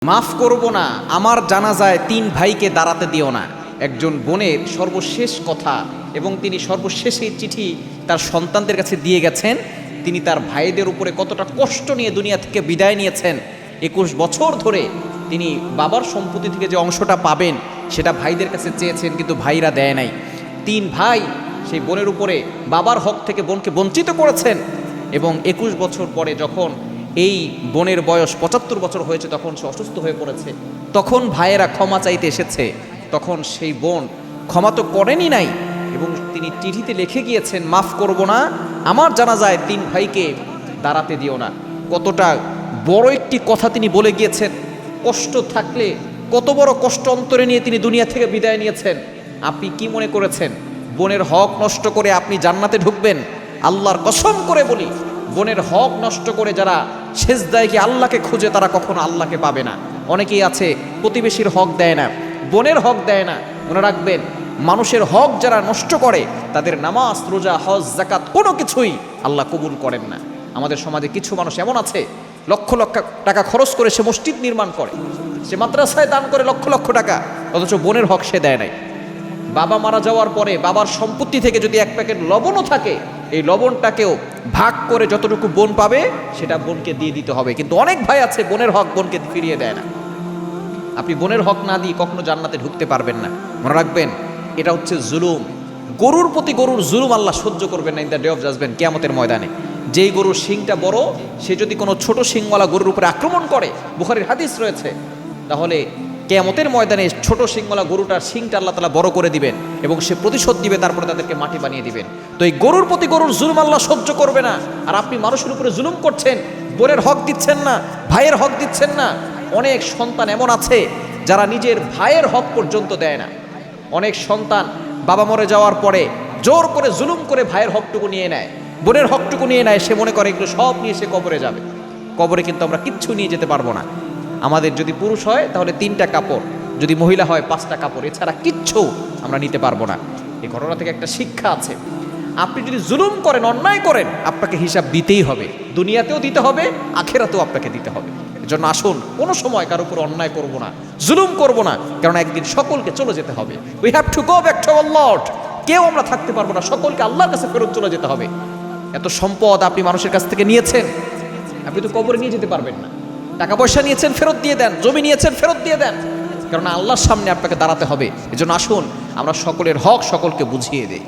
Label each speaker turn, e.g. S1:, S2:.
S1: মাফ করব না, আমার জানাজায় 3 ভাইকে দাঁড়াতে দিও না। একজন বোনের সর্বশেষ কথা এবং তিনি সর্বশেষে চিঠি তার সন্তানদের কাছে দিয়ে গেছেন। তিনি তার ভাইদের উপরে কতটা কষ্ট নিয়ে দুনিয়া থেকে বিদায় নিয়েছেন। 21 বছর ধরে তিনি বাবার সম্পত্তি থেকে যে অংশটা পাবেন সেটা ভাইদের কাছে চেয়েছেন, কিন্তু ভাইরা দেয় নাই। 3 ভাই সেই বোনের উপরে বাবার হক থেকে বোনকে বঞ্চিত করেছেন এবং 21 বছর পরে যখন এই বোনের বয়স 75 বছর হয়েছে, তখন সে অসুস্থ হয়ে পড়েছে। তখন ভাইয়েরা ক্ষমা চাইতে এসেছে, তখন সেই বোন ক্ষমা তো করেনি নাই এবং তিনি চিঠিতে লিখে গিয়েছেন, মাফ করব না, আমার জানাজায় 3 ভাইকে দাঁড়াতে দিও না। কতটা বড় একটি কথা তিনি বলে গিয়েছেন। কষ্ট থাকলে কত বড় কষ্ট অন্তরে নিয়ে তিনি দুনিয়া থেকে বিদায় নিয়েছেন। আপনি কি মনে করেছেন বোনের হক নষ্ট করে আপনি জান্নাতে ঢুকবেন? আল্লাহর কসম করে বলি, বোনের হক নষ্ট করে যারা সেজদায় কি আল্লাহকে খুঁজে তারা কখনো আল্লাহকে পাবে না। অনেকেই আছে প্রতিবেশীর হক দেয় না, বোনের হক দেয় না। মনে রাখবেন, মানুষের হক যারা নষ্ট করে তাদের নামাজ, রোজা, হজ, যাকাত কোনো কিছুই আল্লাহ কবুল করেন না। আমাদের সমাজে কিছু মানুষ এমন আছে, লক্ষ লক্ষ টাকা খরচ করে সে মসজিদ নির্মাণ করে, সে মাদ্রাসায় দান করে লক্ষ লক্ষ টাকা, অথচ বোনের হক সে দেয় নাই। বাবা মারা যাওয়ার পরে বাবার সম্পত্তি থেকে যদি 1 প্যাকেট লবণও থাকে, এই লবণটাকেও ভাগ করে যতটুকু বোন পাবে সেটা বোনকে দিয়ে দিতে হবে। কিন্তু অনেক ভাই আছে বোনের হক বোনকে ফিরিয়ে দেয় না। আপনি বোনের হক না দিয়ে কখনো জান্নাতে ঢুকতে পারবেন না। মনে রাখবেন, এটা হচ্ছে জুলুম। গরুর প্রতি গরুর জুলুম আল্লাহ সহ্য করবেন না in the day of judgement, কিয়ামতের ময়দানে। যেই গরুর শিংটা বড়, সে যদি কোনো ছোট শিংওয়ালা গরুর উপরে আক্রমণ করে, বুখারীর হাদিস রয়েছে, তাহলে কিয়ামতের ময়দানে ছোট শিংওয়ালা গরুটার শিংটা আল্লাহ তাআলা বড় করে দিবেন এবং সে প্রতিশোধ দিবে, তারপরে তাদেরকে মাটি বানিয়ে দিবেন। তো এই গরুর প্রতি গরুর জুলুম আল্লাহ সহ্য করবে না। আর আপনি মানুষের উপরে জুলুম করছেন, বোনের হক দিচ্ছেন না, ভাইয়ের হক দিচ্ছেন না। অনেক সন্তান এমন আছে যারা নিজের ভাইয়ের হক পর্যন্ত দেয় না। অনেক সন্তান বাবা মরে যাওয়ার পরে জোর করে জুলুম করে ভাইয়ের হকটুকু নিয়ে নেয়, বোনের হকটুকু নিয়ে নেয়। সে মনে করে এগুলো সব নিয়ে সে কবরে যাবে। কবরে কিন্তু আমরা কিচ্ছু নিয়ে যেতে পারবো না। আমাদের যদি পুরুষ হয় তাহলে 3টা কাপড়, যদি মহিলা হয় 5টা কাপড়, এছাড়া কিচ্ছু আমরা নিতে পারবো না। এই ঘটনা থেকে একটা শিক্ষা আছে, আপনি যদি জুলুম করেন, অন্যায় করেন, আপনাকে হিসাব দিতেই হবে। দুনিয়াতেও দিতে হবে, আখেরাতেও আপনাকে দিতে হবে। এজন্য আসুন, কোনো সময় কারোর উপর অন্যায় করব না, জুলুম করব না, কারণ একদিন সকলকে চলে যেতে হবে। We have to go back to our Lord. কেউ আমরা থাকতে পারবো না, সকলকে আল্লাহর কাছে ফেরত চলে যেতে হবে। এত সম্পদ আপনি মানুষের কাছ থেকে নিয়েছেন, আপনি তো কবরে নিয়ে যেতে পারবেন না। টাকা পয়সা নিয়েছেন, ফেরত দিয়ে দেন। জমি নিয়েছেন, ফেরত দিয়ে দেন, কারণ আল্লাহর সামনে আপনাকে দাঁড়াতে হবে। এজন্য আসুন, আমরা সকলের হক সকলকে বুঝিয়ে দেই।